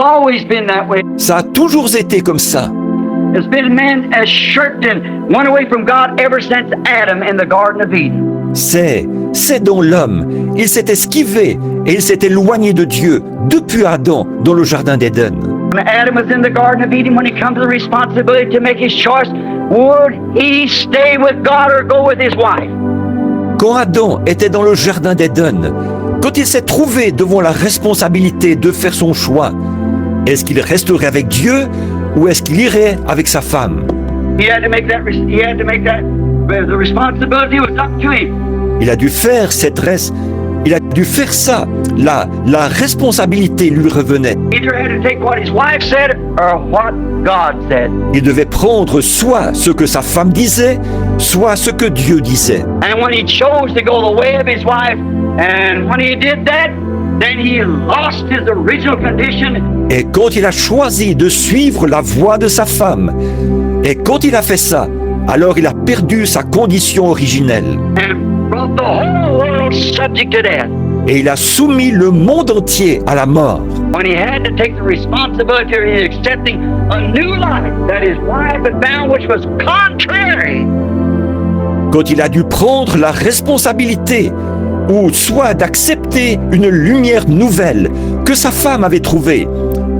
always been that way. Ça a toujours été comme ça. It's been man has shirked and went away from God ever since Adam in the Garden of Eden. C'est dans l'homme. Il s'est esquivé et il s'est éloigné de Dieu depuis Adam dans le jardin d'Éden. When Adam was in the Garden of Eden, when he comes to the responsibility to make his choice, would he stay with God or go with his wife? Quand Adam était dans le jardin d'Éden, quand il s'est trouvé devant la responsabilité de faire son choix, est-ce qu'il resterait avec Dieu ou est-ce qu'il irait avec sa femme? He had to make that. The responsibility was up to him. Il a dû faire ça. La responsabilité lui revenait. Either had to take what his wife said or what God said. Il devait prendre soit ce que sa femme disait, soit ce que Dieu disait. And when he chose to go the way of his wife, and when he did that, then he lost his original condition. Et quand il a choisi de suivre la voie de sa femme, et quand il a fait ça, alors il a perdu sa condition originelle. And brought the whole world subject to death. Et il a soumis le monde entier à la mort. When he had to take the responsibility of accepting a new life that his wife had found, which was contrary. Quand il a dû prendre la responsabilité, ou soit d'accepter une lumière nouvelle que sa femme avait trouvée,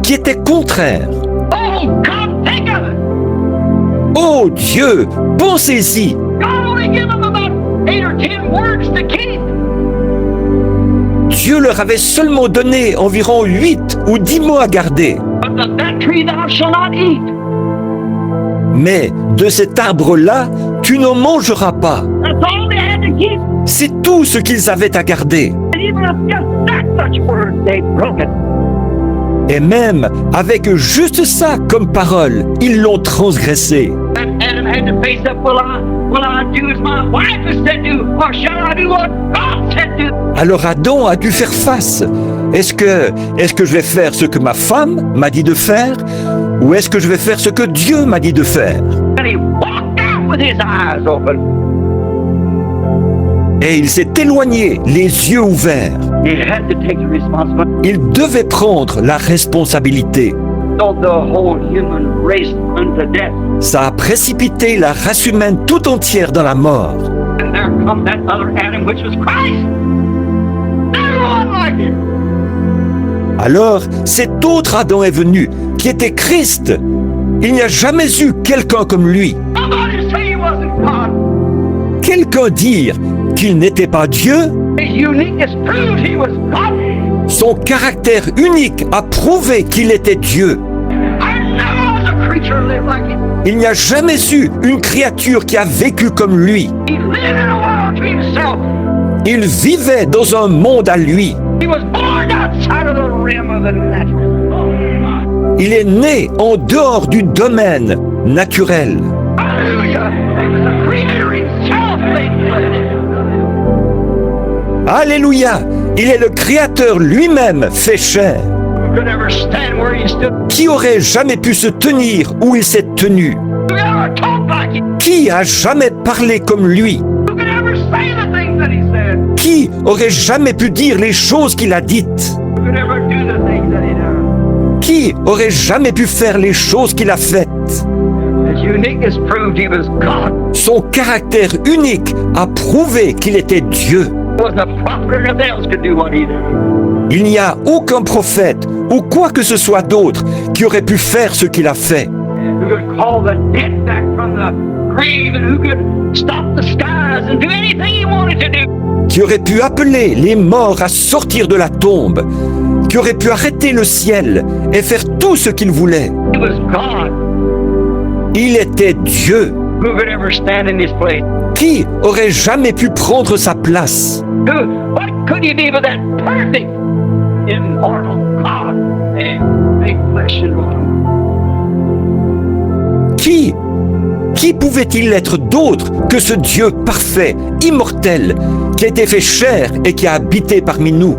qui était contraire. Oh, come think of it! Oh Dieu, pensez-y! God only gave him about 8 or 10 words to keep. Dieu leur avait seulement donné environ 8 ou 10 mots à garder. But of that tree thou shalt not eat. Mais de cet arbre-là, tu n'en mangeras pas. That's all they had to keep. C'est tout ce qu'ils avaient à garder. And even if just that such word, they broke it. Et même avec juste ça comme parole, ils l'ont transgressé. And Adam had to face up, will I do as my wife has said to, or shall I do what God said to? Alors Adam a dû faire face. Est-ce que je vais faire ce que ma femme m'a dit de faire, ou est-ce que je vais faire ce que Dieu m'a dit de faire? And he walked out with his eyes open. Et il s'est éloigné, les yeux ouverts. He had to take the responsibility. Il devait prendre la responsabilité. So the whole human race unto death. Ça a précipité la race humaine tout entière dans la mort. And there come that other Adam, which was Christ. Everyone like him. Alors, cet autre Adam est venu, qui était Christ. Il n'y a jamais eu quelqu'un comme lui. Somebody say he wasn't God. Quelqu'un dire qu'il n'était pas Dieu. His uniqueness proved he was God. Son caractère unique a prouvé qu'il était Dieu. I never was a creature lived like him. Il n'y a jamais eu une créature qui a vécu comme lui. He lived in a world to himself. Il vivait dans un monde à lui. He was born outside of the rim of the natural. Il est né en dehors du domaine naturel. Hallelujah. The Creator himself made flesh. Alléluia! Il est le Créateur lui-même fait chair. Who could ever stand where he stood? Qui aurait jamais pu se tenir où il s'est tenu? Who could ever talk like him? Qui a jamais parlé comme lui? Who could ever say the things that he said? Qui aurait jamais pu dire les choses qu'il a dites? Who could ever do the things that he done? Qui aurait jamais pu faire les choses qu'il a faites? His uniqueness proved he was God. Son caractère unique a prouvé qu'il était Dieu. There wasn't a prophet or nothing else could do what he did. Il n'y a aucun prophète ou quoi que ce soit d'autre qui aurait pu faire ce qu'il a fait. Who could call the dead back from the grave and who could stop the skies and do anything he wanted to do. Qui aurait pu appeler les morts à sortir de la tombe, qui aurait pu arrêter le ciel et faire tout ce qu'il voulait. He was God. Il était Dieu. Who could ever stand in his place? Qui aurait jamais pu prendre sa place? What could he be but that perfect, immortal God and made flesh and blood? Qui pouvait-il être d'autre que ce Dieu parfait, immortel, qui a été fait chair et qui a habité parmi nous?